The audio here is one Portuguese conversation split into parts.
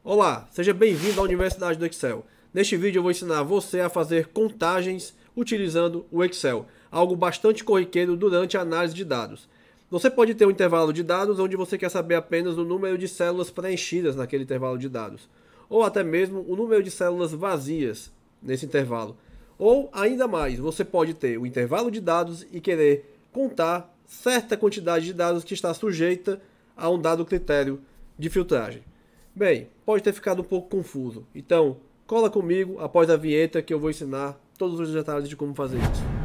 Olá, seja bem-vindo à Universidade do Excel. Neste vídeo eu vou ensinar você a fazer contagens utilizando o Excel, algo bastante corriqueiro durante a análise de dados. Você pode ter um intervalo de dados onde você quer saber apenas o número de células preenchidas naquele intervalo de dados, ou até mesmo o número de células vazias nesse intervalo. Ou ainda mais, você pode ter o intervalo de dados e querer contar certa quantidade de dados que está sujeita a um dado critério de filtragem. Bem, pode ter ficado um pouco confuso, então cola comigo após a vinheta que eu vou ensinar todos os detalhes de como fazer isso.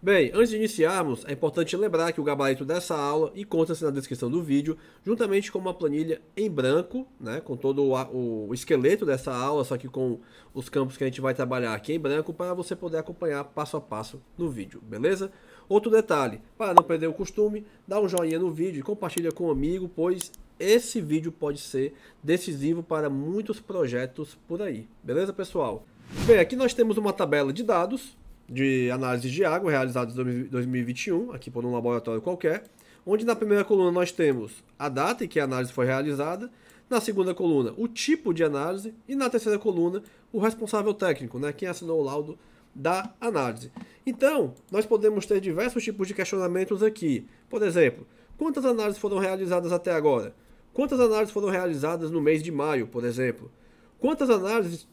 Bem, antes de iniciarmos, é importante lembrar que o gabarito dessa aula encontra-se na descrição do vídeo, juntamente com uma planilha em branco, né, com todo o esqueleto dessa aula, só que com os campos que a gente vai trabalhar aqui em branco, para você poder acompanhar passo a passo no vídeo, beleza? Outro detalhe, para não perder o costume, dá um joinha no vídeo e compartilha com um amigo, pois esse vídeo pode ser decisivo para muitos projetos por aí, beleza, pessoal? Bem, aqui nós temos uma tabela de dados de análise de água realizados em 2021, aqui por um laboratório qualquer, onde na primeira coluna nós temos a data em que a análise foi realizada, na segunda coluna o tipo de análise e na terceira coluna o responsável técnico, né, quem assinou o laudo da análise. Então, nós podemos ter diversos tipos de questionamentos aqui. Por exemplo, quantas análises foram realizadas até agora? Quantas análises foram realizadas no mês de maio, por exemplo? Quantas análises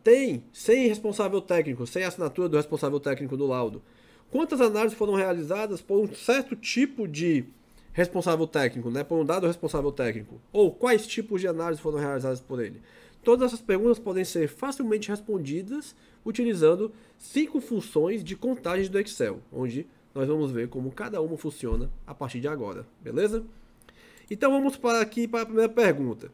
tem sem responsável técnico, sem assinatura do responsável técnico do laudo? Quantas análises foram realizadas por um certo tipo de responsável técnico, né, por um dado responsável técnico? Ou quais tipos de análises foram realizadas por ele? Todas essas perguntas podem ser facilmente respondidas utilizando 5 funções de contagem do Excel, onde nós vamos ver como cada uma funciona a partir de agora, beleza? Então vamos para a primeira pergunta.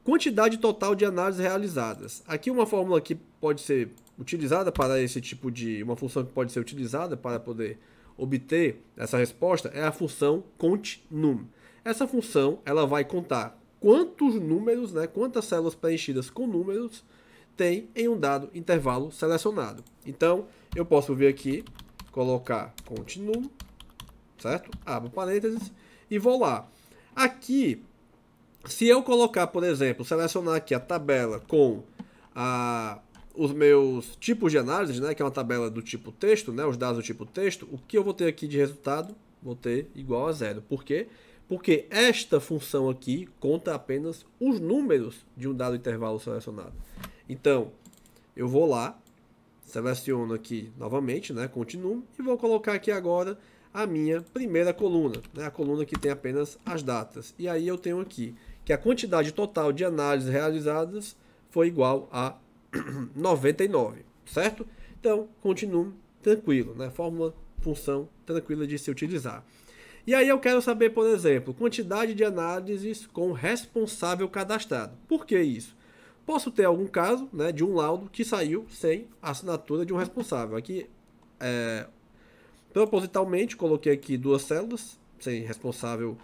Quantidade total de análises realizadas. Aqui uma fórmula que pode ser utilizada para esse tipo de... uma função que pode ser utilizada para poder obter essa resposta é a função CONT_NUM. Essa função ela vai contar quantos números, né, quantas células preenchidas com números tem em um dado intervalo selecionado. Então, eu posso vir aqui, colocar CONT_NUM, certo? Abro parênteses e vou lá. Aqui, se eu colocar, por exemplo, selecionar aqui a tabela com os meus tipos de análise, né, que é uma tabela do tipo texto, né, os dados do tipo texto, o que eu vou ter aqui de resultado? Vou ter igual a zero. Por quê? Porque esta função aqui conta apenas os números de um dado intervalo selecionado. Então, eu vou lá, seleciono aqui novamente, né, CONT_NUM, e vou colocar aqui agora a minha primeira coluna, né, a coluna que tem apenas as datas. E aí eu tenho aqui que a quantidade total de análises realizadas foi igual a 99, certo? Então, CONT_NUM tranquilo, né? Fórmula, função tranquila de se utilizar. E aí eu quero saber, por exemplo, quantidade de análises com responsável cadastrado. Por que isso? Posso ter algum caso, né, de um laudo que saiu sem assinatura de um responsável. Aqui, propositalmente, coloquei aqui 2 células sem responsável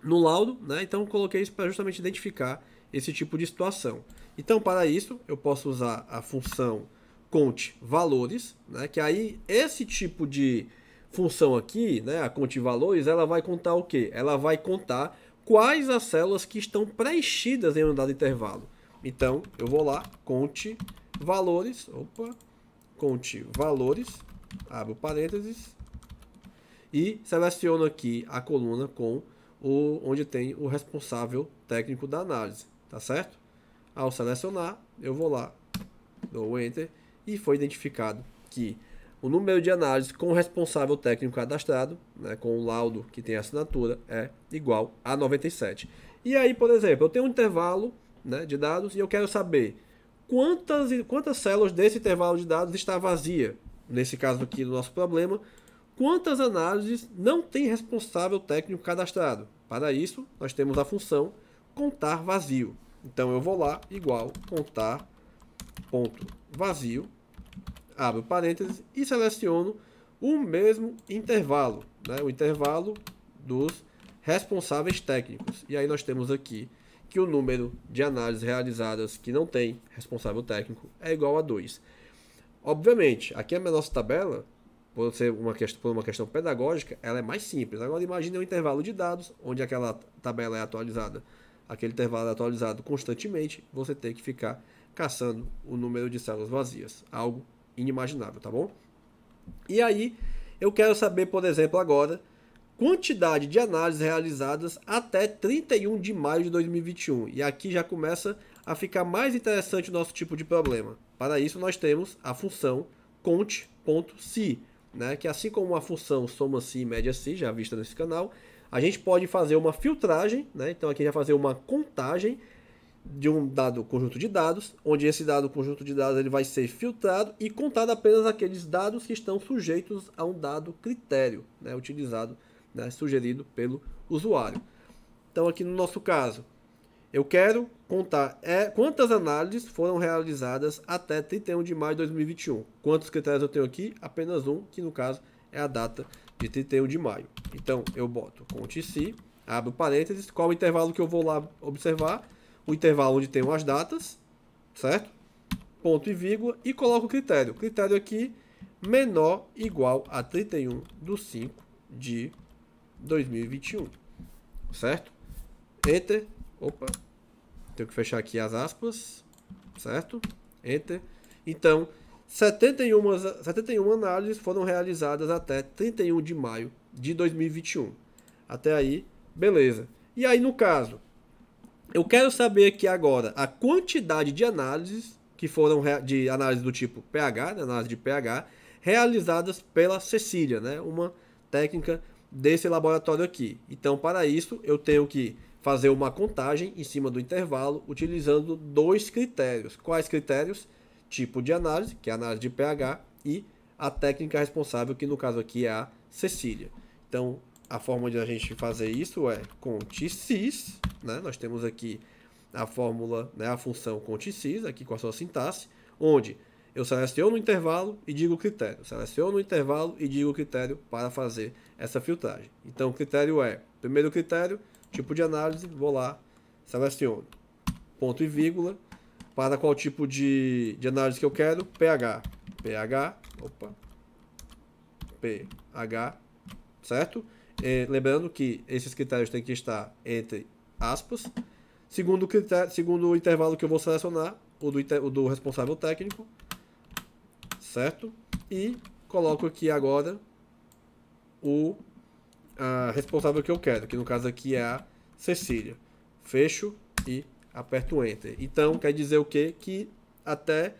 no laudo, né? Então coloquei isso para justamente identificar esse tipo de situação. Então, para isso, eu posso usar a função CONT_VALORES, né? Que aí esse tipo de função aqui, né, a CONT_VALORES, ela vai contar o quê? Ela vai contar quais as células que estão preenchidas em um dado intervalo. Então, eu vou lá, CONT_VALORES, CONT_VALORES, abro parênteses e seleciono aqui a coluna com onde tem o responsável técnico da análise, tá certo? Ao selecionar, eu vou lá, dou Enter e foi identificado que o número de análises com o responsável técnico cadastrado, né, com o laudo que tem assinatura, é igual a 97. E aí, por exemplo, eu tenho um intervalo, né, de dados e eu quero saber quantas células desse intervalo de dados está vazia. Nesse caso aqui do nosso problema, quantas análises não tem responsável técnico cadastrado? Para isso, nós temos a função contar vazio. Então, eu vou lá, igual contar ponto vazio, abro parênteses e seleciono o mesmo intervalo, né? O intervalo dos responsáveis técnicos. E aí nós temos aqui que o número de análises realizadas que não tem responsável técnico é igual a 2. Obviamente, aqui a nossa tabela, por uma questão pedagógica, ela é mais simples. Agora imagine um intervalo de dados, onde aquela tabela é atualizada, aquele intervalo é atualizado constantemente, você tem que ficar caçando o número de células vazias. Algo inimaginável, tá bom? E aí, eu quero saber, por exemplo, agora, quantidade de análises realizadas até 31 de maio de 2021. E aqui já começa a ficar mais interessante o nosso tipo de problema. Para isso, nós temos a função cont.si, né? Que assim como a função soma-si e média-si, já vista nesse canal, a gente pode fazer uma filtragem, né? Então aqui a gente vai fazer uma contagem de um dado conjunto de dados, onde esse dado conjunto de dados ele vai ser filtrado e contado apenas aqueles dados que estão sujeitos a um dado critério, né? Utilizado, né? Sugerido pelo usuário. Então aqui no nosso caso, eu quero contar quantas análises foram realizadas até 31 de maio de 2021. Quantos critérios eu tenho aqui? Apenas um, que no caso é a data de 31 de maio. Então eu boto conte-se, abro parênteses, qual o intervalo que eu vou lá observar? O intervalo onde tem as datas, certo? Ponto e vírgula, e coloco o critério. O critério aqui, menor igual a 31 de 5 de 2021, certo? Enter. Opa, tenho que fechar aqui as aspas, certo? Enter. Então, 71 análises foram realizadas até 31 de maio de 2021. Até aí, beleza. E aí, no caso, eu quero saber aqui agora a quantidade de análises que foram de análise do tipo pH, né, análise de pH, realizadas pela Cecília, né, uma técnica desse laboratório aqui. Então, para isso, eu tenho que fazer uma contagem em cima do intervalo utilizando dois critérios. Quais critérios? Tipo de análise, que é a análise de pH, e a técnica responsável, que no caso aqui é a Cecília. Então, a forma de a gente fazer isso é conte-sys, né? Nós temos aqui a fórmula, né, a função conte-sys, aqui com a sua sintaxe, onde eu seleciono o intervalo e digo o critério. Seleciono o intervalo e digo o critério para fazer essa filtragem. Então, o critério é, primeiro critério, tipo de análise, vou lá, seleciono, ponto e vírgula, para qual tipo de análise que eu quero, pH, pH, certo? Lembrando que esses critérios têm que estar entre aspas. Segundo o intervalo que eu vou selecionar, o do responsável técnico, certo? E coloco aqui agora o responsável que eu quero, que no caso aqui é a Cecília. Fecho e aperto Enter. Então, quer dizer o quê? Que até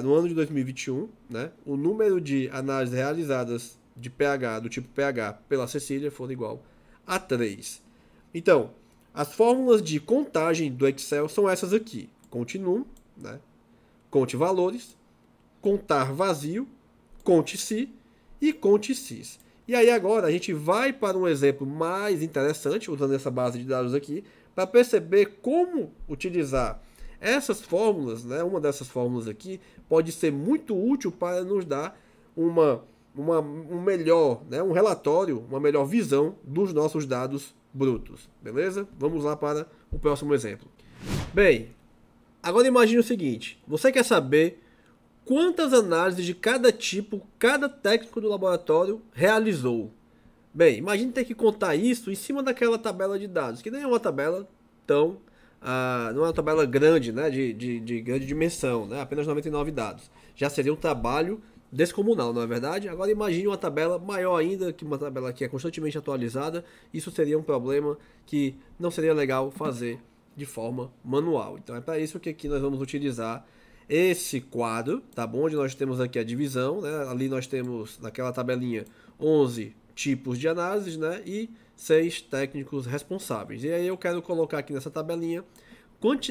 no ano de 2021, né, o número de análises realizadas de pH, do tipo pH, pela Cecília foram igual a 3. Então, as fórmulas de contagem do Excel são essas aqui. Conte-num, né, conte valores, contar vazio, conte-se e conte-sys. E aí agora a gente vai para um exemplo mais interessante, usando essa base de dados aqui, para perceber como utilizar essas fórmulas, né? Uma dessas fórmulas aqui pode ser muito útil para nos dar um melhor, né? Um relatório, uma melhor visão dos nossos dados brutos, beleza? Vamos lá para o próximo exemplo. Bem, agora imagine o seguinte, você quer saber quantas análises de cada tipo, cada técnico do laboratório realizou. Bem, imagine ter que contar isso em cima daquela tabela de dados, que nem é uma tabela tão... não é uma tabela grande, né, de grande dimensão, né, apenas 99 dados. Já seria um trabalho descomunal, não é verdade? Agora imagine uma tabela maior ainda, que uma tabela que é constantemente atualizada. Isso seria um problema que não seria legal fazer de forma manual. Então é para isso que aqui nós vamos utilizar esse quadro, tá bom? Onde nós temos aqui a divisão, né? Ali nós temos naquela tabelinha 11 tipos de análise, né? E 6 técnicos responsáveis. E aí eu quero colocar aqui nessa tabelinha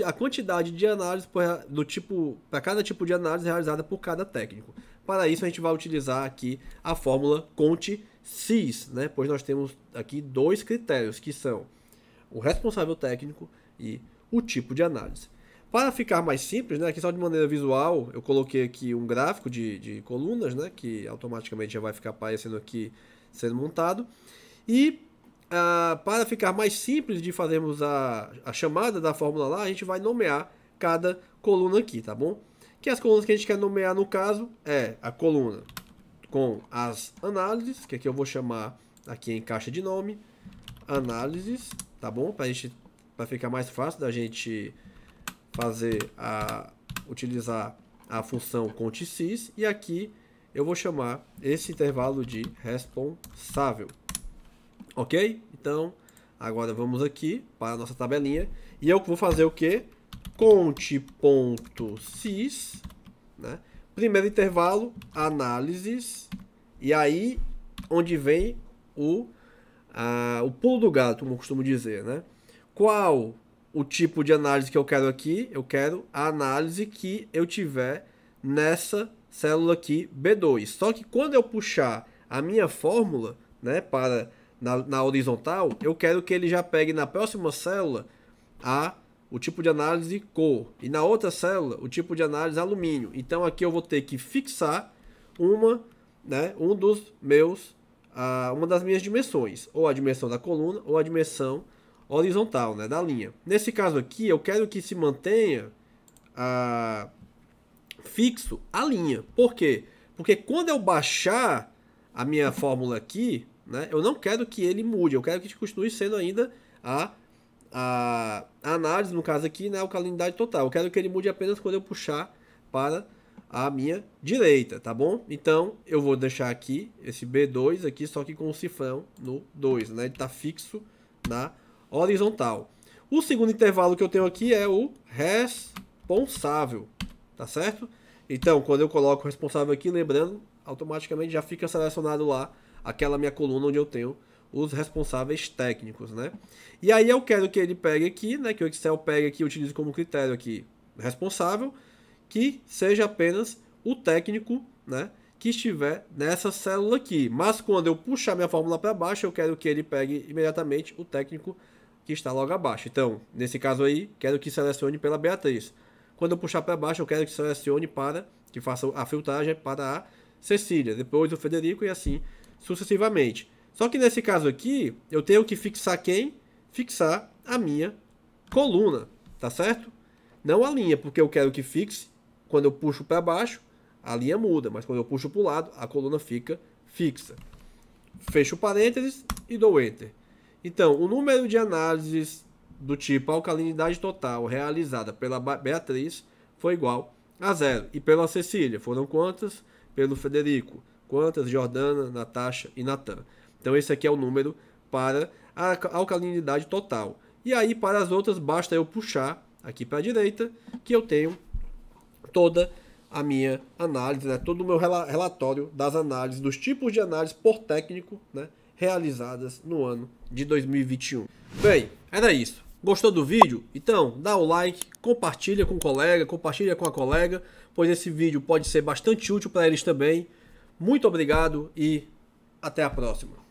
a quantidade de análise para cada tipo de análise realizada por cada técnico. Para isso a gente vai utilizar aqui a fórmula conte-sys, né? Pois nós temos aqui dois critérios, que são o responsável técnico e o tipo de análise. Para ficar mais simples, né, aqui só de maneira visual, eu coloquei aqui um gráfico de colunas, né, que automaticamente já vai ficar aparecendo aqui sendo montado. E para ficar mais simples de fazermos a chamada da fórmula lá, a gente vai nomear cada coluna aqui, tá bom? que as colunas que a gente quer nomear no caso é a coluna com as análises, que aqui eu vou chamar aqui em caixa de nome, análises, tá bom? Para ficar mais fácil da gente utilizar a função contsys, e aqui eu vou chamar esse intervalo de responsável. Ok? Então, agora vamos aqui para a nossa tabelinha. E eu vou fazer o que? Cont.sys, né? Primeiro intervalo, análises. E aí, onde vem o pulo do gato, como eu costumo dizer, né? Qual o tipo de análise que eu quero aqui? Eu quero a análise que eu tiver nessa célula aqui, B2. Só que quando eu puxar a minha fórmula, né, na horizontal, eu quero que ele já pegue na próxima célula o tipo de análise cor. E na outra célula, o tipo de análise alumínio. Então aqui eu vou ter que fixar uma das minhas dimensões. Ou a dimensão da coluna, ou a dimensão horizontal, né, da linha. Nesse caso aqui, eu quero que se mantenha fixo a linha. Por quê? Porque quando eu baixar a minha fórmula aqui, né, eu não quero que ele mude. Eu quero que continue sendo ainda a análise, no caso aqui, né, a alcalinidade total. Eu quero que ele mude apenas quando eu puxar para a minha direita, tá bom? Então, eu vou deixar aqui esse B2 aqui, só que com o cifrão no 2, né? Ele está fixo na horizontal. O segundo intervalo que eu tenho aqui é o responsável, tá certo? Então, quando eu coloco o responsável aqui, lembrando, automaticamente já fica selecionado lá aquela minha coluna onde eu tenho os responsáveis técnicos, né? E aí eu quero que ele pegue aqui, né? Que o Excel pegue aqui e utilize como critério aqui responsável, que seja apenas o técnico, né, que estiver nessa célula aqui. Mas quando eu puxar minha fórmula para baixo, eu quero que ele pegue imediatamente o técnico que está logo abaixo. Então, nesse caso aí, quero que selecione pela Beatriz. Quando eu puxar para baixo, eu quero que selecione que faça a filtragem para a Cecília, depois o Frederico e assim sucessivamente. Só que nesse caso aqui, eu tenho que fixar quem? Fixar a minha coluna, tá certo? Não a linha, porque eu quero que fixe. Quando eu puxo para baixo, a linha muda, mas quando eu puxo para o lado, a coluna fica fixa. Fecho parênteses e dou Enter. Então, o número de análises do tipo alcalinidade total realizada pela Beatriz foi igual a 0. E pela Cecília, foram quantas? Pelo Frederico, quantas? Jordana, Natasha e Natan. Então, esse aqui é o número para a alcalinidade total. E aí, para as outras, basta eu puxar aqui para a direita, que eu tenho toda a minha análise, né, todo o meu relatório das análises, dos tipos de análise por técnico, né, realizadas no ano de 2021. Bem, era isso. Gostou do vídeo? Então, dá o like, compartilha com o colega, compartilha com a colega, pois esse vídeo pode ser bastante útil para eles também. Muito obrigado e até a próxima.